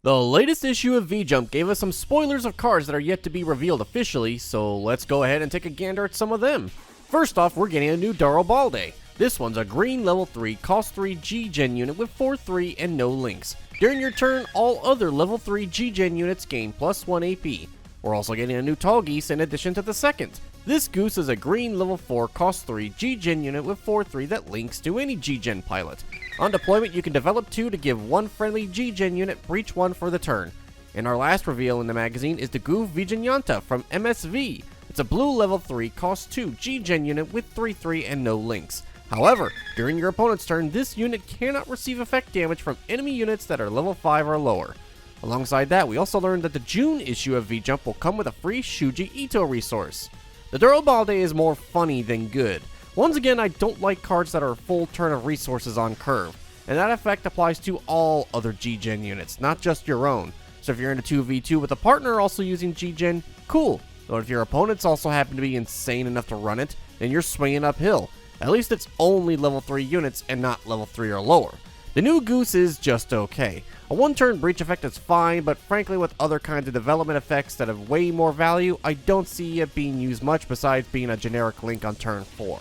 The latest issue of VJUMP gave us some spoilers of cards that are yet to be revealed officially, so let's go ahead and take a gander at some of them. First off, we're getting a new Balde. This one's a green level 3, cost 3 G-Gen unit with 4/3 and no links. During your turn, all other level 3 G-Gen units gain +1 AP. We're also getting a new Tall Geese in addition to the second. This goose is a green level 4, cost 3 G-Gen unit with 4/3 that links to any G-Gen pilot. On deployment, you can develop 2 to give 1 friendly G-Gen unit breach 1 for the turn. And our last reveal in the magazine is the Goof VJUMP from MSV. It's a blue level 3, cost 2 G-Gen unit with 3/3 and no links. However, during your opponent's turn, this unit cannot receive effect damage from enemy units that are level 5 or lower. Alongside that, we also learned that the June issue of VJUMP will come with a free Shuji Ito resource. The Balde is more funny than good. Once again, I don't like cards that are a full turn of resources on curve, and that effect applies to all other G-Gen units, not just your own. So if you're in a 2v2 with a partner also using G-Gen, cool. But if your opponents also happen to be insane enough to run it, then you're swinging uphill. At least it's only level 3 units and not level 3 or lower. The new Goose is just okay. A 1-turn breach effect is fine, but frankly with other kinds of development effects that have way more value, I don't see it being used much besides being a generic link on turn 4.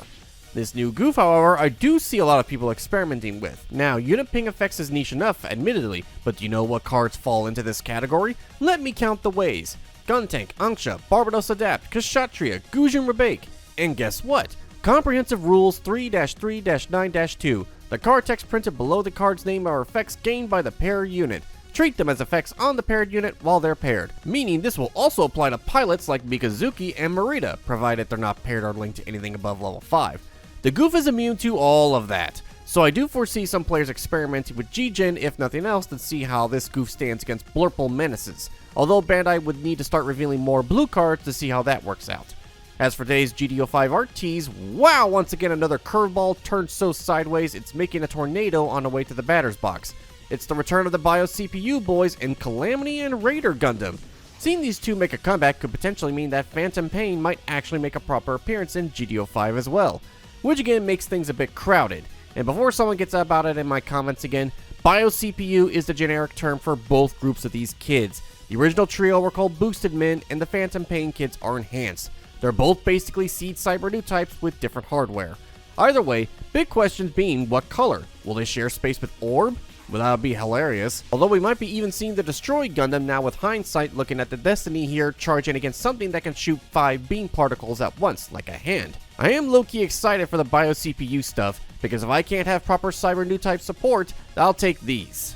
This new Goof, however, I do see a lot of people experimenting with. Now, unit ping effects is niche enough, admittedly, but do you know what cards fall into this category? Let me count the ways. Guntank, Anksha, Barbados Adapt, Kshatriya, Gujin Rebake. And guess what? Comprehensive Rules 3-3-9-2. The card text printed below the card's name are effects gained by the paired unit. Treat them as effects on the paired unit while they're paired, meaning this will also apply to pilots like Mikazuki and Marita, provided they're not paired or linked to anything above level 5. The Goof is immune to all of that, so I do foresee some players experimenting with G-Gen if nothing else to see how this Goof stands against Blurple menaces, although Bandai would need to start revealing more blue cards to see how that works out. As for today's GDO5 art tease, wow, once again another curveball turned so sideways it's making a tornado on the way to the batter's box. It's the return of the Bio CPU boys in Calamity and Raider Gundam. Seeing these two make a comeback could potentially mean that Phantom Pain might actually make a proper appearance in GDO5 as well, which again makes things a bit crowded. And before someone gets about it in my comments again, Bio CPU is the generic term for both groups of these kids. The original trio were called Boosted Men and the Phantom Pain kids are enhanced. They're both basically Seed Cyber new types with different hardware. Either way, big questions being what color? Will they share space with Orb? Well, that would be hilarious. Although we might be even seeing the Destroy Gundam now with hindsight looking at the Destiny here charging against something that can shoot 5 beam particles at once, like a hand. I am low-key excited for the Bio CPU stuff, because if I can't have proper Cyber new type support, I'll take these.